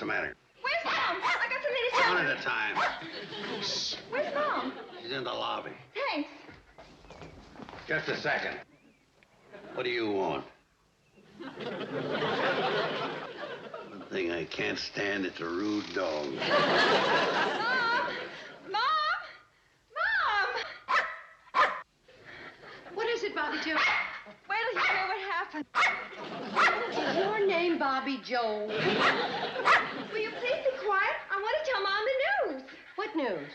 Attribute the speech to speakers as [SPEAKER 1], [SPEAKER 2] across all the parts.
[SPEAKER 1] the matter?
[SPEAKER 2] Where's Mom? I got something to tell
[SPEAKER 1] One
[SPEAKER 2] her.
[SPEAKER 1] at a time.
[SPEAKER 2] Shh. Where's Mom?
[SPEAKER 1] She's in the lobby.
[SPEAKER 2] Thanks.
[SPEAKER 1] Just a second. What do you want? One thing I can't stand, it's a rude dog.
[SPEAKER 2] Mom! Mom! Mom!
[SPEAKER 3] What is it, Bobbie Jo?
[SPEAKER 2] Wait till you hear what happened.
[SPEAKER 3] Is your name Bobbie Jo?
[SPEAKER 2] Will you please be quiet? I want to tell Mom the news.
[SPEAKER 3] What news?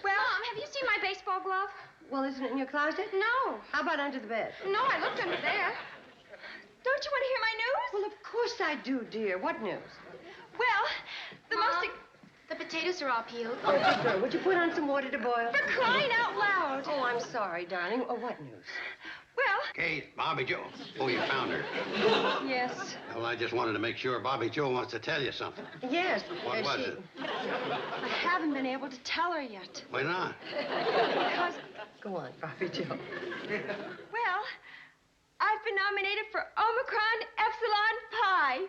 [SPEAKER 2] Well, Mom, have you seen my baseball glove?
[SPEAKER 3] Well, isn't it in your closet?
[SPEAKER 2] No.
[SPEAKER 3] How about under the bed?
[SPEAKER 2] No, I looked under there. Don't you want to hear my news?
[SPEAKER 3] Well, of course I do, dear. What news?
[SPEAKER 2] Well, the
[SPEAKER 4] Mom,
[SPEAKER 2] most...
[SPEAKER 4] the potatoes are all peeled.
[SPEAKER 3] Oh, good girl. Would you put on some water to boil?
[SPEAKER 2] For crying out loud.
[SPEAKER 3] Oh, I'm sorry, darling. Oh, what news?
[SPEAKER 2] Well...
[SPEAKER 1] Kate, Bobbie Jo. Oh, you found her.
[SPEAKER 2] Yes.
[SPEAKER 1] Well, I just wanted to make sure Bobbie Jo wants to tell you something.
[SPEAKER 3] Yes.
[SPEAKER 1] What was it?
[SPEAKER 2] I haven't been able to tell her yet.
[SPEAKER 1] Why not?
[SPEAKER 2] Because...
[SPEAKER 3] Go on, Bobbie Jo.
[SPEAKER 2] Well, I've been nominated for Omicron Epsilon Pi.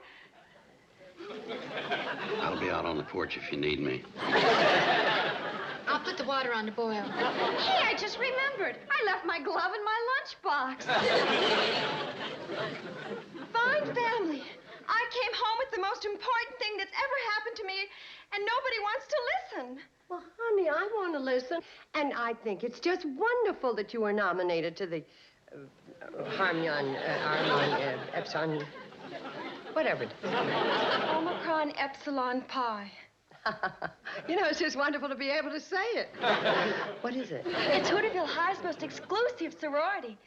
[SPEAKER 1] I'll be out on the porch if you need me.
[SPEAKER 4] I'll put the water on to boil.
[SPEAKER 2] Hey, I just remembered. I left my glove in my lunchbox. Fine family. I came home with the most important thing that's ever happened to me, and nobody wants to listen.
[SPEAKER 3] Well, honey, I want to listen. And I think it's just wonderful that you were nominated to the Epsilon, whatever it is.
[SPEAKER 2] Omicron Epsilon Pi.
[SPEAKER 3] You know, it's just wonderful to be able to say it. What is it?
[SPEAKER 2] It's Hooterville High's most exclusive sorority.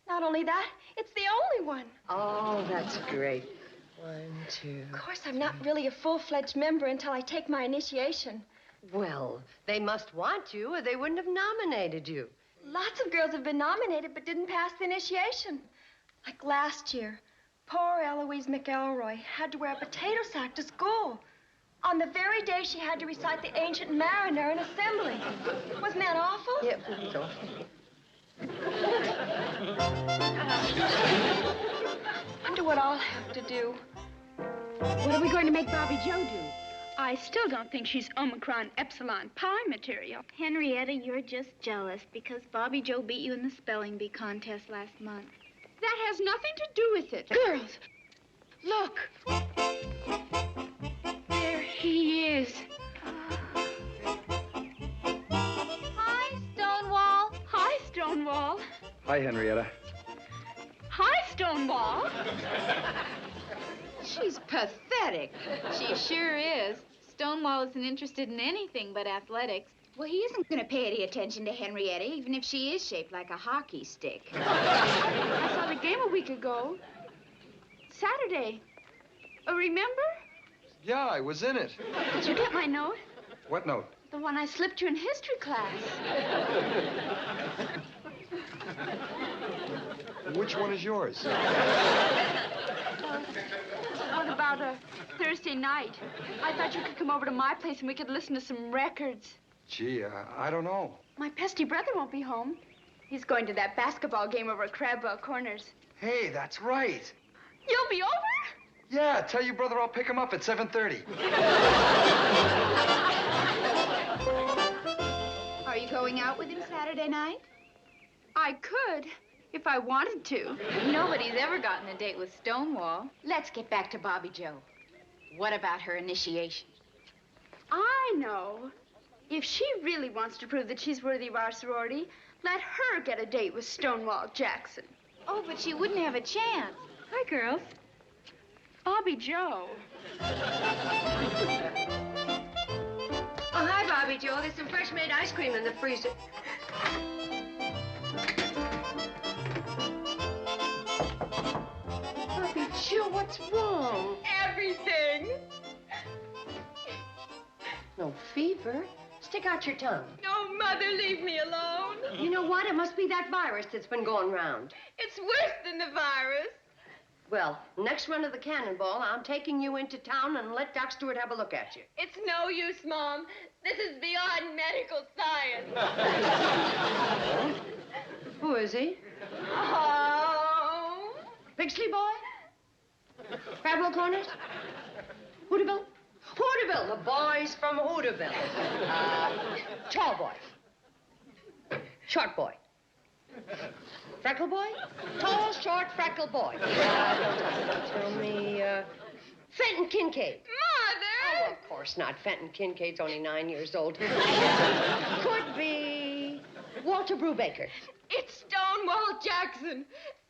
[SPEAKER 2] Not only that, it's the only one.
[SPEAKER 3] Oh, that's great. 1, 2.
[SPEAKER 2] Of course, I'm not really a full-fledged member until I take my initiation.
[SPEAKER 3] Well, they must want you, or they wouldn't have nominated you.
[SPEAKER 2] Lots of girls have been nominated but didn't pass the initiation. Like last year, poor Eloise McElroy had to wear a potato sack to school. On the very day she had to recite the Ancient Mariner in assembly. Wasn't that awful?
[SPEAKER 3] Yeah, so.
[SPEAKER 2] Wonder what I'll have to do.
[SPEAKER 5] What are we going to make Bobbie Jo do? I still don't think she's Omicron Epsilon Pi material.
[SPEAKER 4] Henrietta, you're just jealous because Bobbie Jo beat you in the spelling bee contest last month.
[SPEAKER 5] That has nothing to do with it.
[SPEAKER 2] Girls, look.
[SPEAKER 5] There he is.
[SPEAKER 4] Hi, Stonewall.
[SPEAKER 5] Hi, Stonewall.
[SPEAKER 6] Hi, Henrietta.
[SPEAKER 5] Hi, Stonewall.
[SPEAKER 7] She's pathetic. She sure is. Stonewall isn't interested in anything but athletics.
[SPEAKER 8] Well, he isn't going to pay any attention to Henrietta, even if she is shaped like a hockey stick.
[SPEAKER 5] I saw the game a week ago. Saturday. Remember?
[SPEAKER 6] Yeah, I was in it.
[SPEAKER 5] Did you get my note?
[SPEAKER 6] What note?
[SPEAKER 5] The one I slipped you in history class.
[SPEAKER 6] Which one is yours?
[SPEAKER 5] What about a Thursday night? I thought you could come over to my place and we could listen to some records.
[SPEAKER 6] Gee, I don't know.
[SPEAKER 5] My pesky brother won't be home. He's going to that basketball game over at Crabwell Corners.
[SPEAKER 6] Hey, that's right.
[SPEAKER 5] You'll be over?
[SPEAKER 6] Yeah, tell your brother I'll pick him up at 7:30.
[SPEAKER 8] Are you going out with him Saturday night?
[SPEAKER 5] I could, if I wanted to.
[SPEAKER 7] Nobody's ever gotten a date with Stonewall.
[SPEAKER 8] Let's get back to Bobbie Jo. What about her initiation?
[SPEAKER 5] I know. If she really wants to prove that she's worthy of our sorority, let her get a date with Stonewall Jackson.
[SPEAKER 7] Oh, but she wouldn't have a chance.
[SPEAKER 5] Hi, girls. Bobbie Jo.
[SPEAKER 3] Oh, hi, Bobbie Jo. There's some fresh-made ice cream in the freezer. Bobbie Jo, what's wrong?
[SPEAKER 2] Everything.
[SPEAKER 3] No fever. Stick out your tongue.
[SPEAKER 2] No, Mother, leave me alone.
[SPEAKER 3] You know what? It must be that virus that's been going round.
[SPEAKER 2] It's worse than the virus.
[SPEAKER 3] Well, next run of the cannonball, I'm taking you into town and let Doc Stewart have a look at you.
[SPEAKER 2] It's no use, Mom. This is beyond medical science.
[SPEAKER 3] Who is he?
[SPEAKER 2] Oh.
[SPEAKER 3] Pixley boy? Crabwell Corners? Hooterville? Hooterville, the boys from Hooterville. Tall boy. Short boy. Freckle boy? Tall, short, freckle boy. Tell me, Fenton Kincaid.
[SPEAKER 2] Mother!
[SPEAKER 3] Oh, of course not. Fenton Kincaid's only 9 years old. Could be Walter Brubaker.
[SPEAKER 2] It's Stonewall Jackson,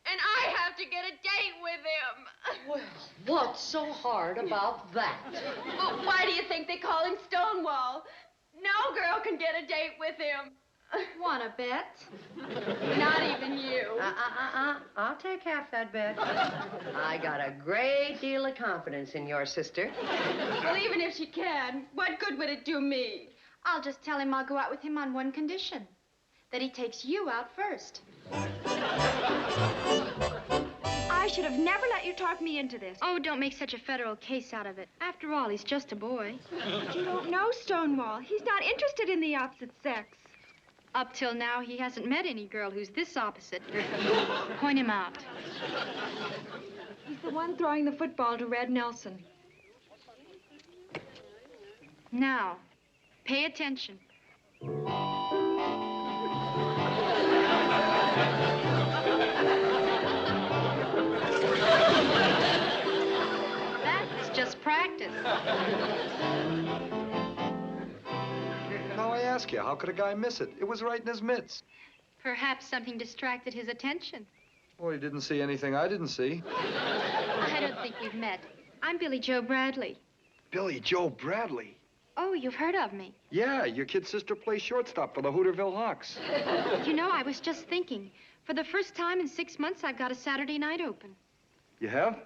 [SPEAKER 2] and I have to get a date with him.
[SPEAKER 3] Well, what's so hard about that?
[SPEAKER 2] But why do you think they call him Stonewall? No girl can get a date with him.
[SPEAKER 7] Wanna bet?
[SPEAKER 2] Not even you.
[SPEAKER 3] I'll take half that bet. I got a great deal of confidence in your sister.
[SPEAKER 2] Well, even if she can, what good would it do me?
[SPEAKER 5] I'll just tell him I'll go out with him on one condition. That he takes you out first.
[SPEAKER 2] I should have never let you talk me into this.
[SPEAKER 5] Oh, don't make such a federal case out of it. After all, he's just a boy.
[SPEAKER 2] You don't know Stonewall. He's not interested in the opposite sex.
[SPEAKER 5] Up till now, he hasn't met any girl who's this opposite. Point him out.
[SPEAKER 2] He's the one throwing the football to Red Nelson.
[SPEAKER 5] Now, pay attention. That was just practice.
[SPEAKER 6] Now I ask you, how could a guy miss it? It was right in his mitts.
[SPEAKER 5] Perhaps something distracted his attention.
[SPEAKER 6] Well, he didn't see anything I didn't see.
[SPEAKER 5] I don't think we've met. I'm Billy Joe Bradley.
[SPEAKER 6] Billy Joe Bradley.
[SPEAKER 5] Oh, you've heard of me.
[SPEAKER 6] Yeah, your kid sister plays shortstop for the Hooterville Hawks.
[SPEAKER 5] You know, I was just thinking. For the first time in 6 months, I've got a Saturday night open.
[SPEAKER 6] You have?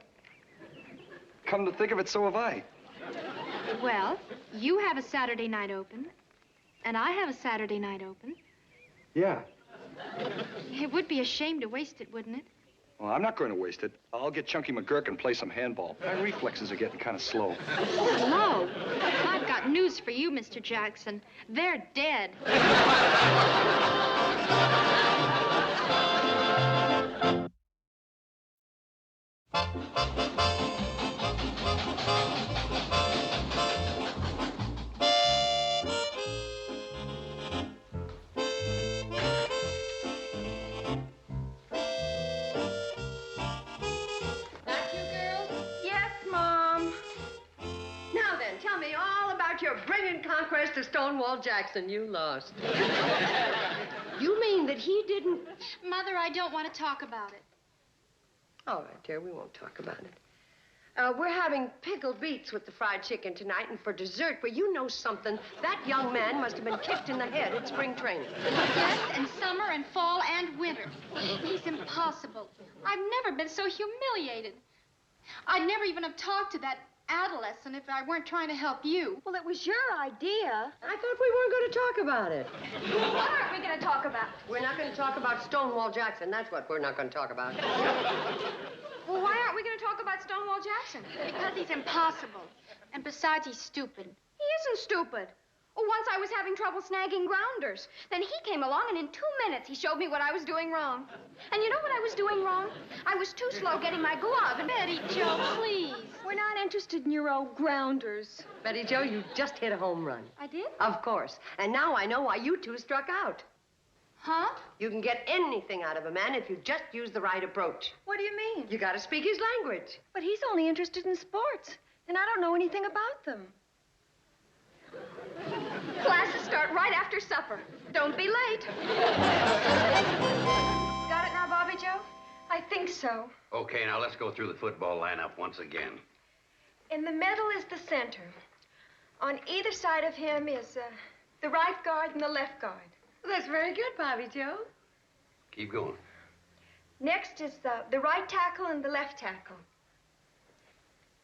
[SPEAKER 6] Come to think of it, so have I.
[SPEAKER 5] Well, you have a Saturday night open, and I have a Saturday night open.
[SPEAKER 6] Yeah.
[SPEAKER 5] It would be a shame to waste it, wouldn't it?
[SPEAKER 6] Well, I'm not going to waste it. I'll get Chunky McGurk and play some handball. My reflexes are getting kind of slow.
[SPEAKER 5] Hello. I've got news for you, Mr. Jackson. They're dead.
[SPEAKER 3] Your brilliant conquest of Stonewall Jackson. You lost. You mean that he didn't...
[SPEAKER 5] Mother, I don't want to talk about it.
[SPEAKER 3] All right, dear, we won't talk about it. We're having pickled beets with the fried chicken tonight, and for dessert, well, you know something. That young man must have been kicked in the head at spring training.
[SPEAKER 5] Yes, and summer and fall and winter. He's impossible. I've never been so humiliated. I'd never even have talked to that adolescent if I weren't trying to help you.
[SPEAKER 2] Well, it was your idea.
[SPEAKER 3] I thought we weren't going to talk about it.
[SPEAKER 2] What aren't we going to talk about?
[SPEAKER 3] We're not going to talk about Stonewall Jackson. That's what we're not going to talk about.
[SPEAKER 2] Well, why aren't we going to talk about Stonewall Jackson?
[SPEAKER 5] Because he's impossible. And besides, he's stupid.
[SPEAKER 2] He isn't stupid. Oh, once I was having trouble snagging grounders. Then he came along, and in 2 minutes, he showed me what I was doing wrong. And you know what I was doing wrong? I was too slow getting my glove, and
[SPEAKER 5] Betty Jo, please.
[SPEAKER 2] we're not interested in your old grounders.
[SPEAKER 3] Betty Jo, you just hit a home run.
[SPEAKER 2] I did?
[SPEAKER 3] Of course. And now I know why you two struck out.
[SPEAKER 2] Huh?
[SPEAKER 3] You can get anything out of a man if you just use the right approach.
[SPEAKER 2] What do you mean?
[SPEAKER 3] You got to speak his language.
[SPEAKER 2] But he's only interested in sports, and I don't know anything about them. Classes start right after supper. Don't be late. Got it now, Bobbie Jo? I think so.
[SPEAKER 1] Okay, now let's go through the football lineup once again.
[SPEAKER 2] In the middle is the center. On either side of him is the right guard and the left guard.
[SPEAKER 3] That's very good, Bobbie Jo.
[SPEAKER 1] Keep going.
[SPEAKER 2] Next is the right tackle and the left tackle.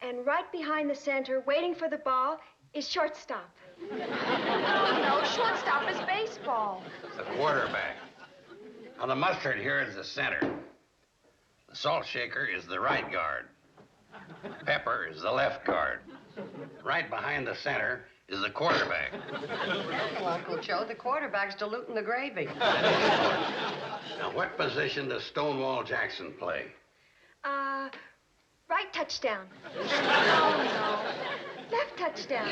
[SPEAKER 2] And right behind the center, waiting for the ball, is shortstop. No, shortstop is baseball.
[SPEAKER 1] The quarterback. Now, the mustard here is the center. The salt shaker is the right guard. Pepper is the left guard. Right behind the center is the quarterback.
[SPEAKER 3] Well, Uncle Joe, the quarterback's diluting the gravy.
[SPEAKER 1] Now, what position does Stonewall Jackson play?
[SPEAKER 2] Right touchdown. Oh, no. Left touchdown.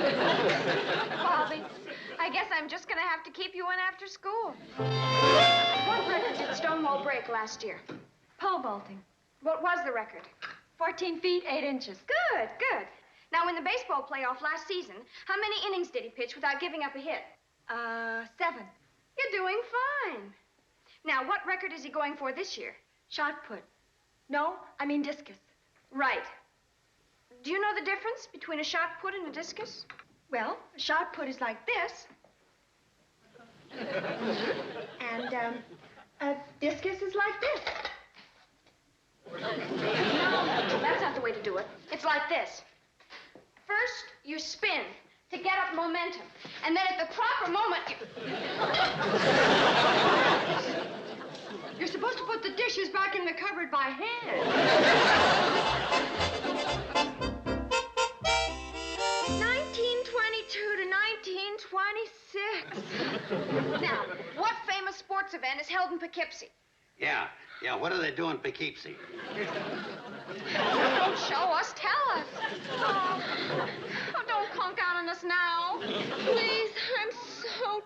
[SPEAKER 8] Bobbie, I guess I'm just going to have to keep you in after school.
[SPEAKER 3] What record did Stonewall break last year?
[SPEAKER 2] Pole vaulting.
[SPEAKER 3] What was the record?
[SPEAKER 2] 14 feet, 8 inches.
[SPEAKER 8] Good, good. Now, in the baseball playoff last season, how many innings did he pitch without giving up a hit?
[SPEAKER 2] 7.
[SPEAKER 8] You're doing fine. Now, what record is he going for this year?
[SPEAKER 2] Shot put. No, I mean discus.
[SPEAKER 8] Right. Do you know the difference between a shot put and a discus?
[SPEAKER 2] Well, a shot put is like this. And, a discus is like this.
[SPEAKER 8] No, that's not the way to do it. It's like this. First, you spin to get up momentum. And then at the proper moment,
[SPEAKER 3] You're supposed to put the dishes back in the cupboard by hand.
[SPEAKER 2] 1922 to 1926.
[SPEAKER 8] Now, what famous sports event is held in Poughkeepsie?
[SPEAKER 1] Yeah, what do they do in Poughkeepsie?
[SPEAKER 8] Don't show us, tell us. Oh, don't conk out on us now.
[SPEAKER 2] Please, I'm so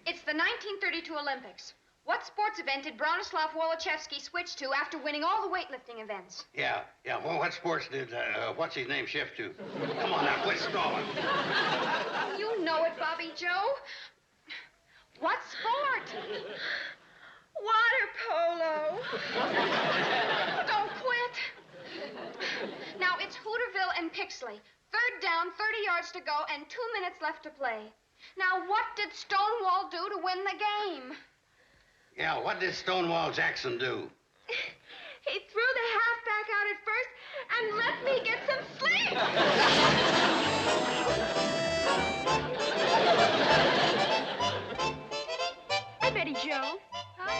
[SPEAKER 8] It's the 1932 Olympics. What sports event did Bronislaw Woloszewski switch to after winning all the weightlifting events?
[SPEAKER 1] Yeah, well, what sports did, what's-his-name shift to? Come on now, quit stalling.
[SPEAKER 8] You know it, Bobbie Joe. What sport?
[SPEAKER 2] Water polo.
[SPEAKER 8] Don't quit. Now, it's Hooterville and Pixley. 3rd down, 30 yards to go, and 2 minutes left to play. Now, what did Stonewall do to win the game?
[SPEAKER 1] Yeah, what did Stonewall Jackson do?
[SPEAKER 2] He threw the halfback out at first and let me get some sleep.
[SPEAKER 7] Hi, Betty Jo. Hi.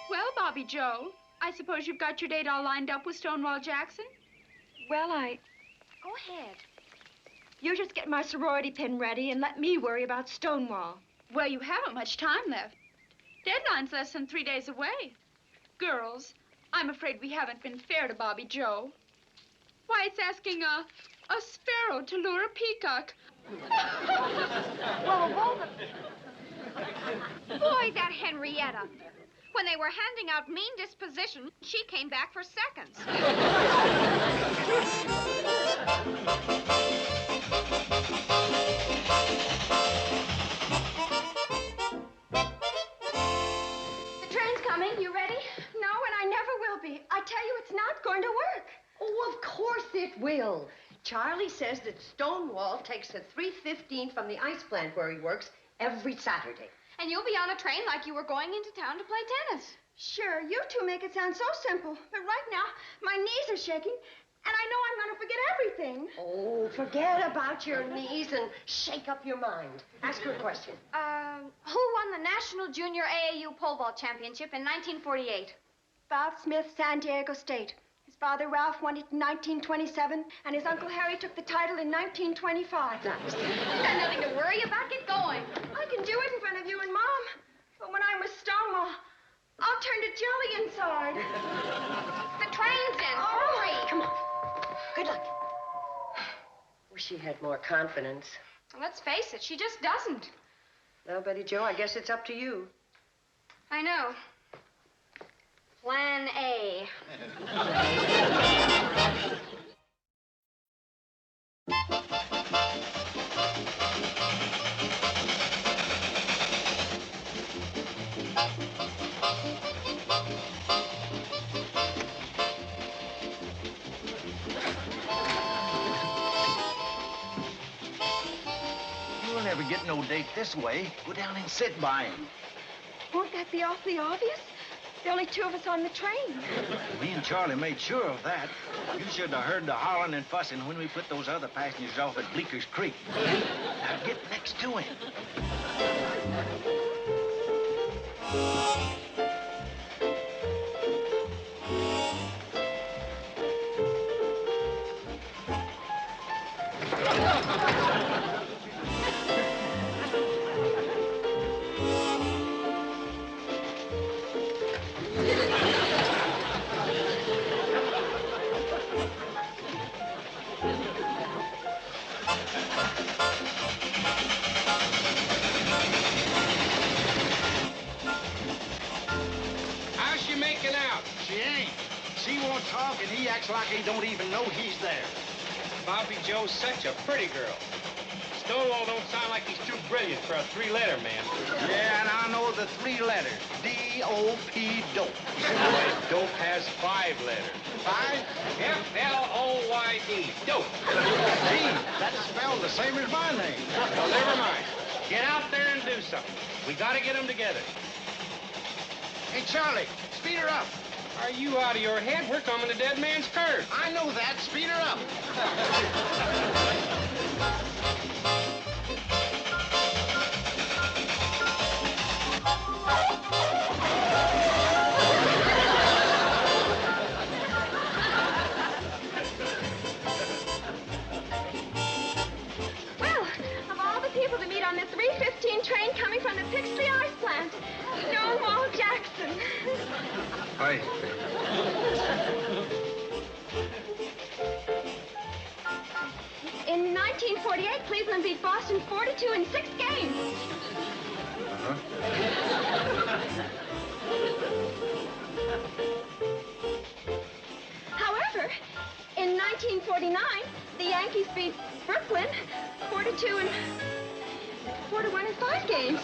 [SPEAKER 7] Well, Bobbie Jo, I suppose you've got your date all lined up with Stonewall Jackson?
[SPEAKER 2] Well,
[SPEAKER 8] Go ahead.
[SPEAKER 2] you just get my sorority pin ready and let me worry about Stonewall.
[SPEAKER 7] Well, you haven't much time left. Deadline's less than 3 days away. Girls, I'm afraid we haven't been fair to Bobbie Jo. Why, it's asking a sparrow to lure a peacock.
[SPEAKER 8] Well, of all the... Boy, that Henrietta. When they were handing out mean disposition, she came back for seconds. The train's coming. You ready?
[SPEAKER 2] No, and I never will be. I tell you, it's not going to work.
[SPEAKER 3] Oh, of course it will. Charlie says that Stonewall takes a 3:15 from the ice plant where he works every Saturday.
[SPEAKER 8] And you'll be on a train like you were going into town to play tennis.
[SPEAKER 2] Sure, you two make it sound so simple. But right now, my knees are shaking, and I know I'm going to forget everything.
[SPEAKER 3] Oh, forget about your knees and shake up your mind. Ask her a question.
[SPEAKER 8] Who won the National Junior AAU Pole Vault Championship in 1948?
[SPEAKER 2] Ralph Smith, San Diego State. His father, Ralph, won it in 1927, and his Uncle Harry took the title in 1925.
[SPEAKER 3] Nice.
[SPEAKER 8] You've got nothing to worry about. Get going.
[SPEAKER 2] I can do it in front of you and Mom. But when I'm with Stonewall, I'll turn to jelly inside.
[SPEAKER 8] The train's in. Hurry.
[SPEAKER 3] Come on. Good luck. Wish she had more confidence.
[SPEAKER 8] Let's face it, she just doesn't.
[SPEAKER 3] Well, Betty Jo, I guess it's up to you.
[SPEAKER 8] I know. Plan A.
[SPEAKER 9] You'll never get no date this way. Go down and sit by him.
[SPEAKER 2] Won't that be awfully obvious? There are only 2 of us on the train.
[SPEAKER 9] Me and Charlie made sure of that. You should have heard the hollering and fussing when we put those other passengers off at Bleeker's Creek. Now get next to him. looks like he don't even know he's there.
[SPEAKER 10] Bobbie Joe's such a pretty girl. Stonewall don't sound like he's too brilliant for a three-letter man.
[SPEAKER 9] Yeah, and I know the 3 letters. D-O-P, dope.
[SPEAKER 10] Boy, dope has 5 letters.
[SPEAKER 9] 5?
[SPEAKER 10] F-L-O-Y-D, dope.
[SPEAKER 9] Gee, that's spelled the same as my name.
[SPEAKER 10] Well, never mind. Get out there and do something. We gotta get them together.
[SPEAKER 9] Hey, Charlie, speed her up.
[SPEAKER 10] Are you out of your head? We're coming to Dead Man's Curve.
[SPEAKER 9] I know that. Speed her up.
[SPEAKER 2] Well, of all the people to meet on the 3:15 train coming from the Pixley Ice Plant, Stonewall Jackson.
[SPEAKER 6] Hi.
[SPEAKER 2] In 1948, Cleveland beat Boston 42 in 6 games. However, in 1949, the Yankees beat Brooklyn 42 and 4-1 in 5 games.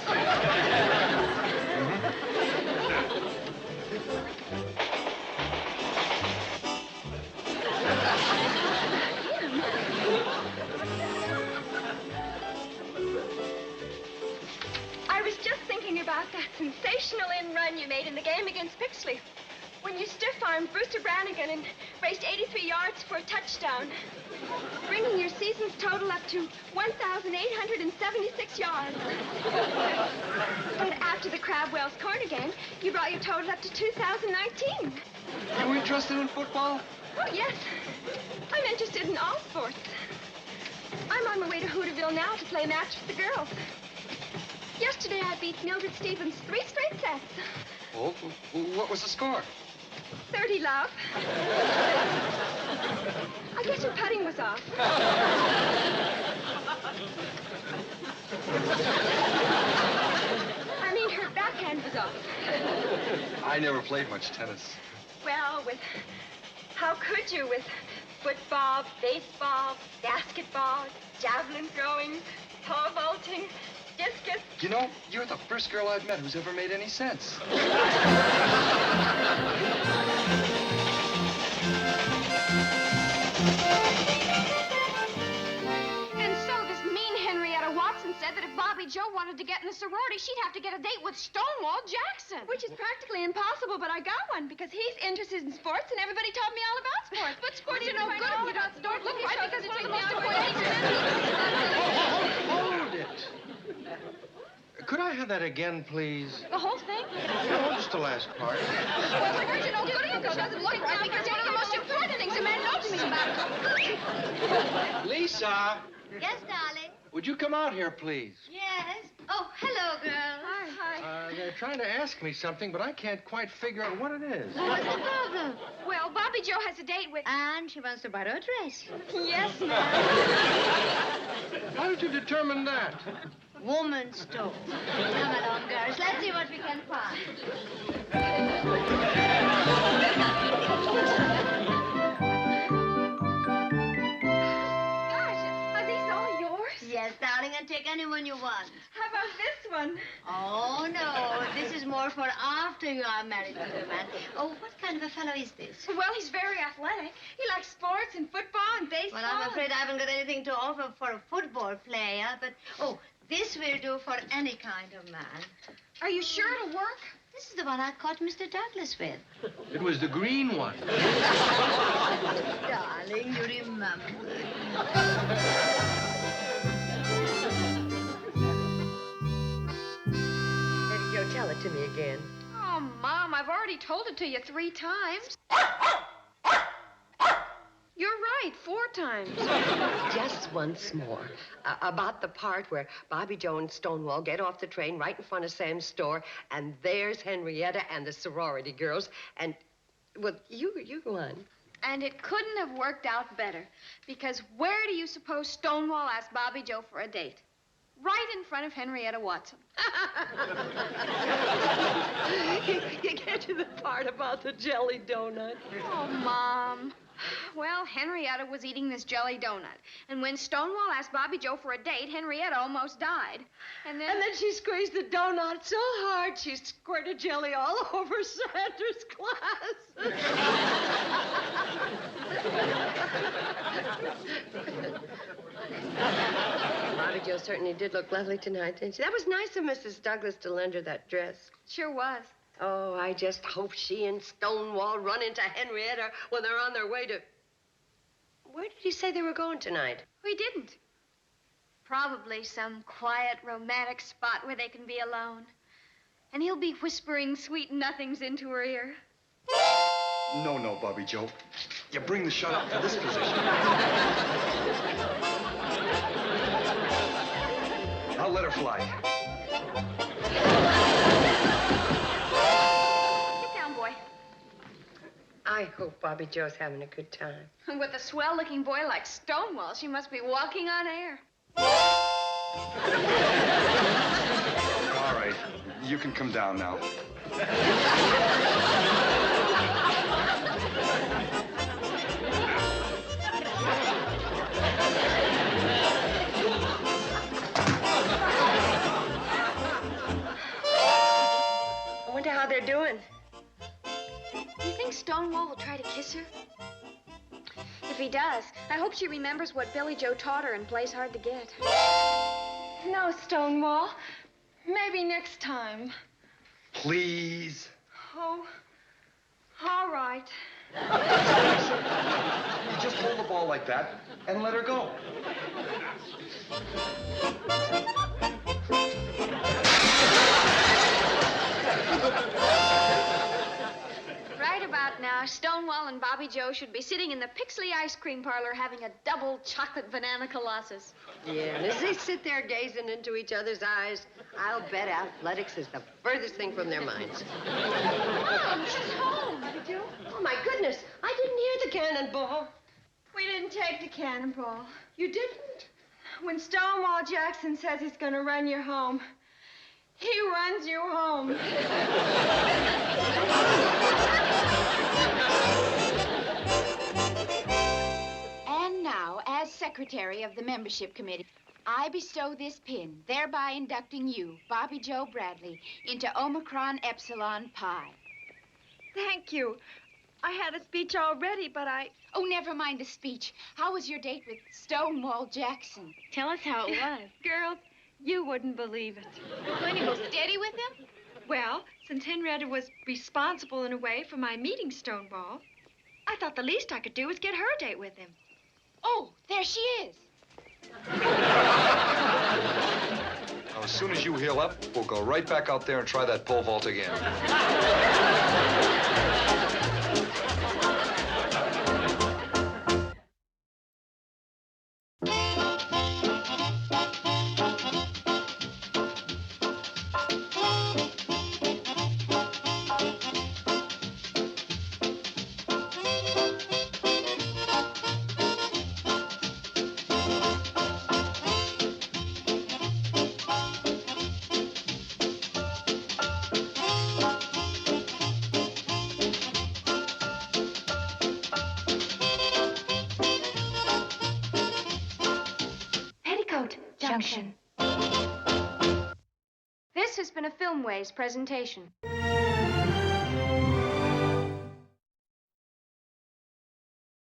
[SPEAKER 2] I was just thinking about that sensational in-run you made in the game against Pixley, when you stiff-armed Brewster Brannigan and raced 83 yards for a touchdown, bringing your season's total up to 1,876 yards. But after the Crabwell's corner game, you brought your total up to 2,019.
[SPEAKER 6] Are we interested in football?
[SPEAKER 2] Oh, yes. I'm interested in all sports. I'm on my way to Hooterville now to play a match with the girls. Yesterday, I beat Mildred Stevens 3 straight sets.
[SPEAKER 6] Oh, what was the score?
[SPEAKER 2] 30, love. I guess her putting was off. I mean, her backhand was off.
[SPEAKER 6] I never played much tennis.
[SPEAKER 2] Well, how could you with football, baseball, basketball, javelin throwing, pole vaulting, discus?
[SPEAKER 6] You know, you're the first girl I've met who's ever made any sense.
[SPEAKER 8] And so this mean Henrietta Watson said that if Bobbie Jo wanted to get in the sorority, she'd have to get a date with Stonewall Jackson.
[SPEAKER 2] Which is practically impossible, but I got one because he's interested in sports and everybody taught me all about sports.
[SPEAKER 8] But sports are no good if you don't start looking
[SPEAKER 2] Why?
[SPEAKER 8] so
[SPEAKER 2] Because
[SPEAKER 8] it's
[SPEAKER 2] it's
[SPEAKER 8] one of the most
[SPEAKER 2] important
[SPEAKER 11] Hold it. Could I have that again, please?
[SPEAKER 8] The whole thing?
[SPEAKER 11] No, just the last part.
[SPEAKER 8] Well, the words are no good if it doesn't look right because it's one of the most important things a man knows me about.
[SPEAKER 11] Lisa,
[SPEAKER 4] Yes, darling.
[SPEAKER 11] would you come out here, please?
[SPEAKER 4] Yes. Oh, hello, girl.
[SPEAKER 2] Hi.
[SPEAKER 11] They're trying to ask me something, but I can't quite figure out what it is.
[SPEAKER 4] What's the problem?
[SPEAKER 8] Well, Bobbie Jo has a date with...
[SPEAKER 4] And she wants to borrow a dress.
[SPEAKER 2] Yes, ma'am.
[SPEAKER 11] How did you determine that?
[SPEAKER 4] Woman's talk. Come along, girls. Let's see what we can find.
[SPEAKER 2] Gosh, are these all yours?
[SPEAKER 4] Yes, darling, and take anyone you want.
[SPEAKER 2] How about this one?
[SPEAKER 4] Oh, no. This is more for after you are married to the man. Oh, what kind of a fellow is this?
[SPEAKER 2] Well, he's very athletic. He likes sports and football and baseball.
[SPEAKER 4] Well, I'm afraid I haven't got anything to offer for a football player, but... Oh, this will do for any kind of man.
[SPEAKER 2] Are you sure it'll work?
[SPEAKER 4] This is the one I caught Mr. Douglas with.
[SPEAKER 11] It was the green one.
[SPEAKER 4] Darling, you remember.
[SPEAKER 3] Yo, tell it to me again.
[SPEAKER 8] Oh, Mom, I've already told it to you 3 times. You're right, 4 times.
[SPEAKER 3] Just once more. About the part where Bobbie Jo and Stonewall get off the train right in front of Sam's store, and there's Henrietta and the sorority girls, and, well, you won.
[SPEAKER 8] And it couldn't have worked out better. Because where do you suppose Stonewall asked Bobbie Jo for a date? Right in front of Henrietta Watson.
[SPEAKER 3] You get to the part about the jelly donut.
[SPEAKER 8] Oh, Mom. Well, Henrietta was eating this jelly donut. And when Stonewall asked Bobbie Jo for a date, Henrietta almost died. And then
[SPEAKER 3] she squeezed the donut so hard she squirted jelly all over Sandra's glass. Bobbie Jo certainly did look lovely tonight, didn't she? That was nice of Mrs. Douglas to lend her that dress.
[SPEAKER 8] Sure was.
[SPEAKER 3] Oh, I just hope she and Stonewall run into Henrietta when they're on their way to... Where did you say they were going tonight?
[SPEAKER 8] We didn't. Probably some quiet, romantic spot where they can be alone. And he'll be whispering sweet nothings into her ear.
[SPEAKER 6] No, Bobbie Jo. You bring the shot up to this position. I'll let her fly.
[SPEAKER 8] Get down, boy.
[SPEAKER 3] I hope Bobbie Jo's having a good time.
[SPEAKER 8] With a swell-looking boy like Stonewall, she must be walking on air.
[SPEAKER 6] All right. You can come down now.
[SPEAKER 3] I wonder how they're doing.
[SPEAKER 8] You think Stonewall will try to kiss her? If he does, I hope she remembers what Billy Joe taught her and plays hard to get.
[SPEAKER 2] No, Stonewall. Maybe next time.
[SPEAKER 6] Please.
[SPEAKER 2] Oh, all right.
[SPEAKER 6] You just hold the ball like that and let her go.
[SPEAKER 8] Right about now, Stonewall and Bobbie Jo should be sitting in the Pixley ice cream parlor having a double chocolate banana colossus.
[SPEAKER 3] Yeah, and as they sit there gazing into each other's eyes, I'll bet athletics is the furthest thing from their minds.
[SPEAKER 2] Mom, she's home.
[SPEAKER 3] Did you? Oh, my goodness. I didn't hear the cannonball.
[SPEAKER 2] We didn't take the cannonball.
[SPEAKER 3] You didn't?
[SPEAKER 2] When Stonewall Jackson says he's going to run you home, he runs you home.
[SPEAKER 7] And now, as secretary of the membership committee, I bestow this pin, thereby inducting you, Bobbie Jo Bradley, into Omicron Epsilon Pi.
[SPEAKER 2] Thank you. I had a speech already, but
[SPEAKER 7] Oh, never mind the speech. How was your date with Stonewall Jackson?
[SPEAKER 2] Tell us how it was. Girls, you wouldn't believe it.
[SPEAKER 7] Going to go steady with him?
[SPEAKER 2] Well, since Henrietta was responsible in a way for my meeting Stonewall, I thought the least I could do was get her a date with him.
[SPEAKER 7] Oh, there she is.
[SPEAKER 6] Now, as soon as you heal up, we'll go right back out there and try that pole vault again.
[SPEAKER 8] Petticoat Junction. This has been a Filmways presentation.